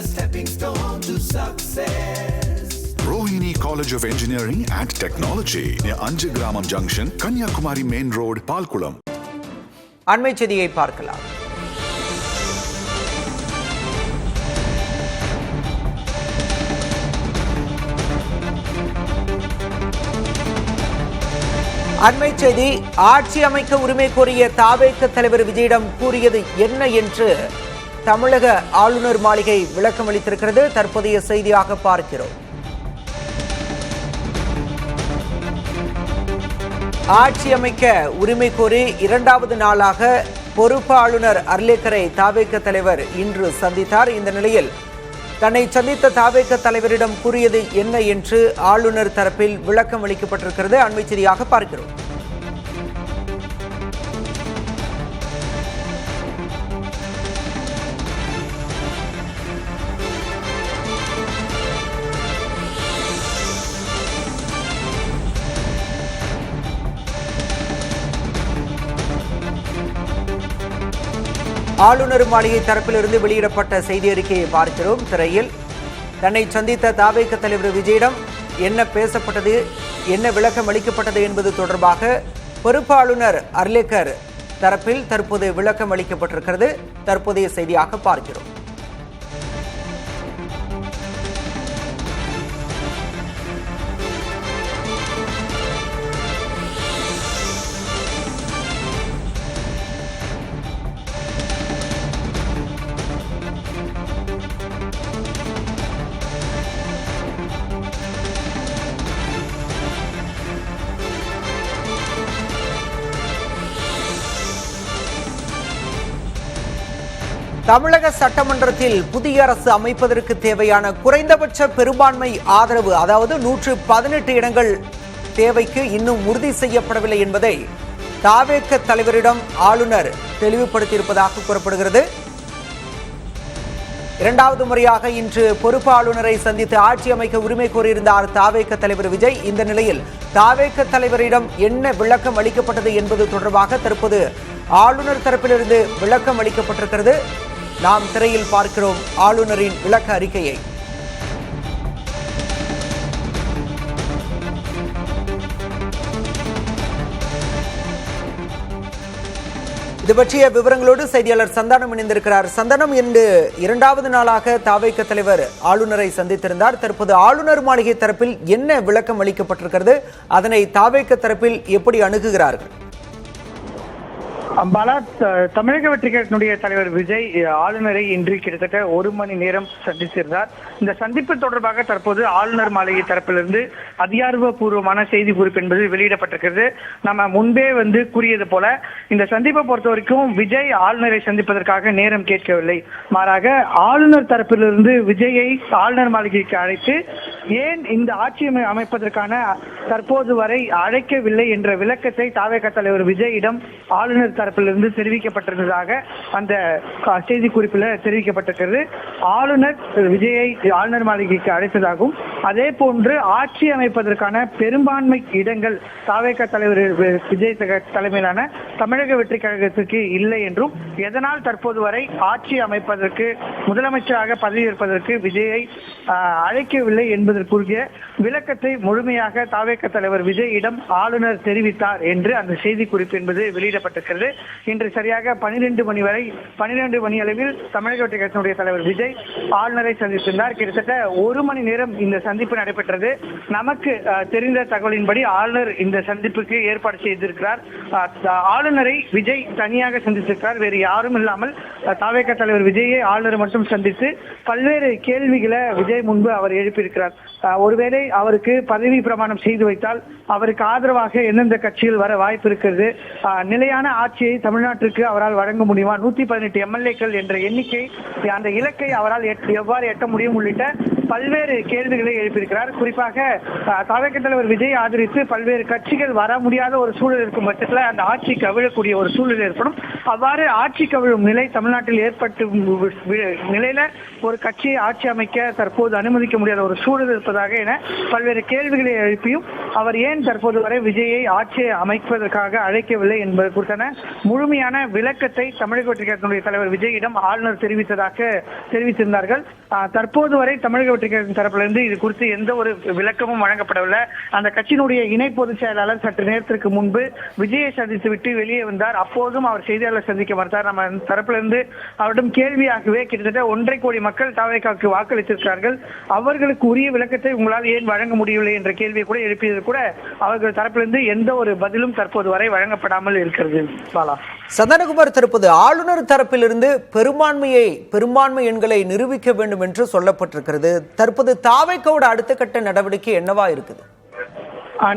stepping stone to success. Rohini College of Engineering and Technology near Anjagramam Junction, Kanyakumari Main Road, Palkulam. அண்மை செய்தியை பார்க்கலாம். அண்மை செய்தி, ஆட்சி அமைக்க உரிமை கோரிய தவேக தலைவர் விஜயிடம் கூறியது என்ன என்று தமிழக ஆளுநர் மாளிகை விளக்கம் அளித்திருக்கிறது. தற்போதைய செய்தியாக பார்க்கிறோம். ஆட்சி அமைக்க உரிமை கோரி இரண்டாவது நாளாக பொறுப்பு ஆளுநர் அர்லேக்கரை தவேக தலைவர் இன்று சந்தித்தார். இந்த நிலையில் தன்னை சந்தித்த தவேக தலைவரிடம் கூறியது என்ன என்று ஆளுநர் தரப்பில் விளக்கம் அளிக்கப்பட்டிருக்கிறது. அண்மை செய்தியாக பார்க்கிறோம். ஆளுநர் மாளிகை தரப்பிலிருந்து வெளியிடப்பட்ட செய்தி அறிக்கையை பார்க்கிறோம். திரையில் தன்னை சந்தித்த தவேக தலைவர் விஜயிடம் என்ன பேசப்பட்டது, என்ன விளக்கம் அளிக்கப்பட்டது என்பது தொடர்பாக பொறுப்பு ஆளுநர் அர்லேக்கர் தரப்பில் தற்போது விளக்கம் அளிக்கப்பட்டிருக்கிறது. தற்போதைய செய்தியாக பார்க்கிறோம். தமிழக சட்டமன்றத்தில் புதிய அரசு அமைப்பதற்கு தேவையான குறைந்தபட்ச பெரும்பான்மை ஆதரவு, அதாவது 118 இடங்கள் தேவைக்கு இன்னும் உறுதி செய்யப்படவில்லை என்பதை தவேக தலைவரிடம் ஆளுநர் தெளிவுபடுத்தியிருப்பதாக கூறப்படுகிறது. இரண்டாவது முறையாக இன்று பொறுப்பு ஆளுநரை சந்தித்து ஆட்சி அமைக்க உரிமை கோரியிருந்தார் தவேக தலைவர் விஜய். இந்த நிலையில் தவேக தலைவரிடம் என்ன விளக்கம் அளிக்கப்பட்டது என்பது தொடர்பாக தற்போது ஆளுநர் தரப்பிலிருந்து விளக்கம் அளிக்கப்பட்டிருக்கிறது. நாம் திரையில் பார்க்கிறோம் ஆளுநரின் விளக்க அறிக்கையை. இது பற்றிய விவரங்களோடு செய்தியாளர் சந்தானம் இணைந்திருக்கிறார். சந்தானம், இன்று இரண்டாவது நாளாக தவேக தலைவர் ஆளுநரை சந்தித்திருந்தார். தற்போது ஆளுநர் மாளிகை தரப்பில் என்ன விளக்கம் அளிக்கப்பட்டிருக்கிறது, அதனை தவேக தரப்பில் எப்படி அணுகுகிறார்கள்? பாலா, தமிழக வெற்றி கழகத்தினுடைய தலைவர் விஜய் ஆளுநரை இன்று கிட்டத்தட்ட 1 மணி நேரம் சந்தித்திருந்தார். இந்த சந்திப்பு தொடர்பாக தற்போது ஆளுநர் மாளிகை தரப்பிலிருந்து அதிகாரப்பூர்வமான செய்தி குறிப்பு என்பது வெளியிடப்பட்டிருக்கிறது. நம்ம முன்பே கூறியது போல இந்த சந்திப்பை பொறுத்த வரைக்கும் விஜய் ஆளுநரை சந்திப்பதற்காக நேரம் கேட்கவில்லை. மாறாக ஆளுநர் தரப்பிலிருந்து விஜயை ஆளுநர் மாளிகைக்கு அழைத்து ஏன் இந்த ஆட்சி அமைப்பதற்கான தற்போது வரை அழைக்கவில்லை என்ற விளக்கத்தை தவேக தலைவர் விஜயிடம் ஆளுநர் தரப்பிலிருந்து தெரிவிக்கப்பட்டிருந்ததாக அந்த செய்தி குறிப்பில் தெரிவிக்கப்பட்டிருக்கிறது. ஆளுநர் விஜயை ஆளுநர் மாளிகைக்கு அழைத்ததாகவும், அதே போன்று ஆட்சி அமைப்பதற்கான பெரும்பான்மை இடங்கள் தவேக தலைவர் விஜய் தலைமையிலான தமிழக வெற்றி கழகத்திற்கு இல்லை என்றும், எதனால் தற்போது வரை ஆட்சி அமைப்பதற்கு முதலமைச்சராக பதவியேற்பதற்கு விஜயை அழைக்கவில்லை என்பதற்குரிய விளக்கத்தை முழுமையாக தவேக தலைவர் விஜயிடம் ஆளுநர் தெரிவித்தார் என்று அந்த செய்தி குறிப்பு என்பது வெளியிடப்பட்டிருக்கிறது. இன்று சரியாக 12 மணி அளவில் தமிழக வெற்றி கழகத்தினுடைய தலைவர் விஜய் ஆளுநரை சந்தித்திருந்தார். கிட்டத்தட்ட 1 மணி நேரம் இந்த சந்திப்பு நடைபெற்றது. நமக்கு தெரிந்த தகவலின்படி ஆளுநர் இந்த சந்திப்புக்கு ஏற்பாடு செய்திருக்கிறார். ஆளுநரை விஜய் தனியாக சந்தித்திருக்கிறார். வேறு யாரும் இல்லாமல் தவேக தலைவர் விஜயை ஆளுநர் மட்டும் சந்தித்து பல்வேறு கேள்விகளை விஜய் முன்பு அவர் எழுப்பியிருக்கிறார். ஒருவேளை அவருக்கு பதவி பிரமாணம் செய்து வைத்தால் அவருக்கு ஆதரவாக எந்தெந்த கட்சிகள் வர வாய்ப்பு இருக்கிறது, நிலையான ஆட்சியை தமிழ்நாட்டிற்கு அவரால் வழங்க முடியுமா, 118 எம்எல்ஏக்கள் என்ற எண்ணிக்கை, அந்த இலக்கை அவரால் எவ்வாறு எட்ட முடியும் உள்ளிட்ட பல்வேறு கேள்விகளை எழுப்பியிருக்கிறார். குறிப்பாக தவேக தலைவர் விஜய் ஆதரித்து பல்வேறு கட்சிகள் வர முடியாத ஒரு சூழல் இருக்கும் பட்சத்தில் அந்த ஆட்சி கவிழக்கூடிய ஒரு சூழல் ஏற்படும். அவ்வாறு ஆட்சி கவிழும் நிலை தமிழ்நாட்டில் ஏற்பட்டு நிலையில ஒரு கட்சியை ஆட்சி அமைக்க தற்போது அனுமதிக்க முடியாத ஒரு சூழல் இருப்பதாக என பல்வேறு கேள்விகளை எழுப்பியும் அவர் ஏன் தற்போது வரை விஜயை ஆட்சியை அமைப்பதற்காக அழைக்கவில்லை என்பது குறித்தான முழுமையான விளக்கத்தை தமிழக வெற்றிக் கழகத்தினுடைய தலைவர் விஜயிடம் ஆளுநர் தெரிவித்திருந்தார்கள். தற்போது வரை தமிழக வெற்றிக் கழகத்தின் தரப்பிலிருந்து இது குறித்து எந்த ஒரு விளக்கமும் வழங்கப்படவில்லை. அந்த கட்சியினுடைய இணை பொதுச் செயலாளர் சற்று நேரத்திற்கு முன்பு விஜயை சந்தித்து விட்டு வெளியே வந்தார். அப்போதும் அவர் செய்தியாளர் சந்திக்க மறுத்தார். நம்ம தரப்பிலிருந்து அவரிடம் கேள்வியாகவே கிட்டத்தட்ட 1.5 கோடி மக்கள் தாவேகாவுக்கு வாக்களித்திருக்கிறார்கள், அவர்களுக்கு உரிய விளக்கத்தை உங்களால் ஏன் வழங்க முடியவில்லை என்ற கேள்வியை கூட எழுப்பியது கூட அவர்கள் தரப்பிலிருந்து எந்த ஒரு பதிலும் தற்போது வரை வழங்கப்படாமல் இருக்கிறது. பாலா, சந்தனகுமார் தரப்பது ஆளுநர் தரப்பிலிருந்து பெரும்பான்மை எண்களை நிரூபிக்க வேண்டும் என்று சொல்லப்பட்டிருக்கிறது. தற்போது தாவேகாவோட அடுத்த கட்ட நடவடிக்கை என்னவா இருக்குது?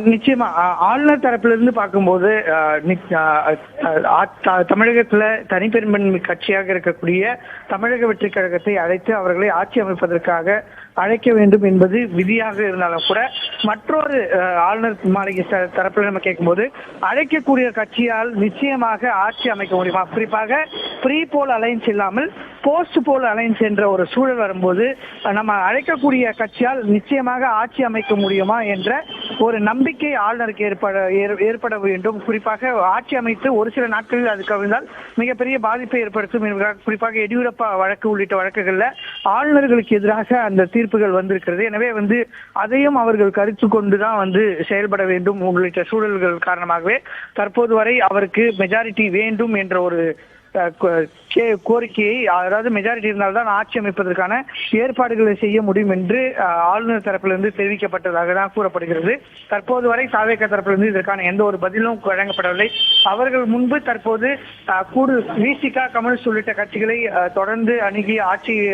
நிச்சயமா ஆளுநர் தரப்பிலிருந்து பார்க்கும்போது தமிழகத்துல தனிப்பெரும்பான்மை கட்சியாக இருக்கக்கூடிய தமிழக வெற்றிக் கழகத்தை அழைத்து அவர்களை ஆட்சி அமைப்பதற்காக அழைக்க வேண்டும் என்பது விதியாக இருந்தாலும் கூட மற்றொரு ஆளுநர் மாளிகை தரப்பில் நம்ம கேட்கும்போது அழைக்கக்கூடிய கட்சியால் நிச்சயமாக ஆட்சி அமைக்க முடியுமா, குறிப்பாக ப்ரீ போல் அலைன்ஸ் இல்லாமல் போஸ்ட் போல் அலைன்ஸ் என்ற ஒரு சூழல் வரும்போது நம்ம அழைக்கக்கூடிய கட்சியால் நிச்சயமாக ஆட்சி அமைக்க முடியுமா என்ற ஒரு நம்பிக்கை ஆளுநருக்கு ஏற்பட வேண்டும். குறிப்பாக ஆட்சி அமைத்து ஒரு சில நாட்களில் அது கவிழ்ந்தால் மிகப்பெரிய பாதிப்பை ஏற்படுத்தும். குறிப்பாக எடியூரப்பா வழக்கு உள்ளிட்ட வழக்குகள்ல ஆளுநர்களுக்கு எதிராக அந்த தீர்ப்புகள் வந்திருக்கிறது. எனவே அதையும் அவர்கள் கருத்து கொண்டுதான் செயல்பட வேண்டும். உள்ளிட்ட சூழல்கள் காரணமாகவே தற்போது வரை அவருக்கு மெஜாரிட்டி வேண்டும் என்ற ஒரு கோரிக்கையை, அதாவது மெஜாரிட்டி இருந்தால்தான் ஆட்சி அமைப்பதற்கான ஏற்பாடுகளை செய்ய முடியும் என்று ஆளுநர் தரப்பிலிருந்து தெரிவிக்கப்பட்டதாக தான் கூறப்படுகிறது. தற்போது வரை தாவேகா தரப்பிலிருந்து இதற்கான எந்த ஒரு பதிலும் வழங்கப்படவில்லை. அவர்கள் முன்பு தற்போது விசிக, கம்யூனிஸ்ட் உள்ளிட்ட கட்சிகளை தொடர்ந்து அணுகி ஆட்சியை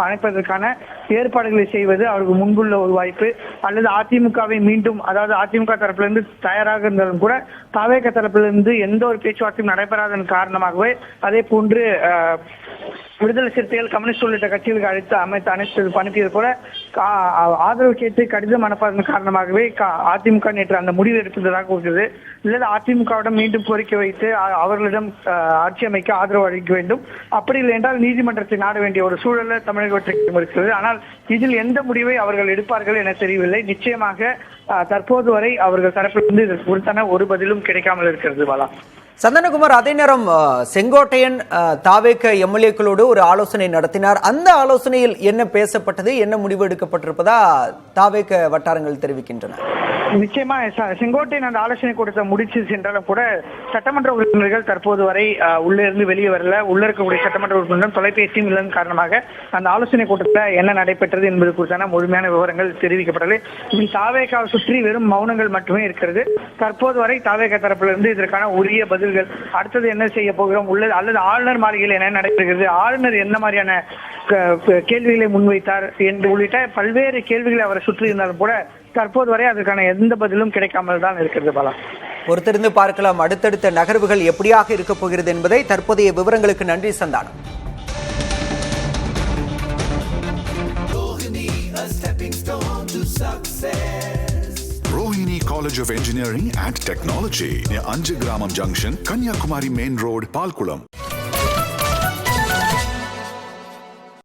அமைப்பதற்கான ஏற்பாடுகளை செய்வது அவருக்கு முன்புள்ள ஒரு வாய்ப்பு. அல்லது அதிமுகவை மீண்டும், அதாவது அதிமுக தரப்பிலிருந்து தயாராக இருந்தாலும் கூட தாவேகா தரப்பிலிருந்து எந்த ஒரு பேச்சுவார்த்தையும் நடைபெறாதன் காரணமாகவே அதே போன்று விடுதலை சிறுத்தைகள், கம்யூனிஸ்ட் உள்ளிட்ட கட்சிகளுக்கு அனுப்பியது போல ஆதரவு கேட்டு கடிதம் அனுப்பாதன் காரணமாகவே அதிமுக நேற்று அந்த முடிவு எடுப்பதாக கூறுகிறது. இல்லது அதிமுகவிடம் மீண்டும் கோரிக்கை வைத்து அவர்களிடம் ஆட்சி அமைக்க ஆதரவு அளிக்க வேண்டும். அப்படி இல்லை என்றால் நீதிமன்றத்தை நாட வேண்டிய ஒரு சூழல தமிழக வெற்றிக் கழகம் இருக்கிறது. ஆனால் இதில் எந்த முடிவை அவர்கள் எடுப்பார்கள் என தெரியவில்லை. நிச்சயமாக தற்போது வரை அவர்கள் தரப்பிலிருந்து இதற்கு குறித்தான ஒரு பதிலும் கிடைக்காமல் இருக்கிறது. பாலா, சந்தனகுமார், அதே நேரம் செங்கோட்டையன் தாவேக எம்எல்ஏக்களோடு ஒரு ஆலோசனை நடத்தினார். அந்த ஆலோசனையில் என்ன பேசப்பட்டது, என்ன முடிவு எடுக்கப்பட்டிருப்பதா தாவேக வட்டாரங்கள் தெரிவிக்கின்றன? நிச்சயமா செங்கோட்டையன் அந்த ஆலோசனை கூட்டத்தை முடிச்சு சென்றாலும் கூட சட்டமன்ற உறுப்பினர்கள் தற்போது வரை உள்ளே இருந்து வெளியே வரல. உள்ள இருக்கக்கூடிய சட்டமன்ற உறுப்பினர்கள் தொலைபேசியும் இல்லைன்னு காரணமாக அந்த ஆலோசனை கூட்டத்தில் என்ன நடைபெற்றது என்பது குறித்தான முழுமையான விவரங்கள் தெரிவிக்கப்படவில்லை. இதில் தாவேகாவை சுற்றி வெறும் மௌனங்கள் மட்டுமே இருக்கிறது. தற்போது வரை தாவேகா தரப்பிலிருந்து இதற்கான உரிய பதில்கள், அடுத்தது என்ன செய்ய போகிறோம் உள்ளது, அல்லது ஆளுநர் மாளிகையில் என்ன நடைபெறுகிறது, ஆளுநர் என்ன மாதிரியான கேள்விகளை முன்வைத்தார் என்று உள்ளிட்ட பல்வேறு கேள்விகளை அவரை சுற்றி இருந்தாலும் கூட தற்போது வரை அதற்கான எந்த பதிலும் கிடைக்காமல் தான் இருக்கிறது. பாலா, பொறுத்திருந்து பார்க்கலாம் அடுத்தடுத்த நகர்வுகள் எப்படியாக இருக்க போகிறது என்பதை. தற்போதைய விவரங்களுக்கு நன்றி Santhanam. Rohini College of Engineering and Technology near Anjagramam Junction, Kanyakumari Main Road, Palkulam.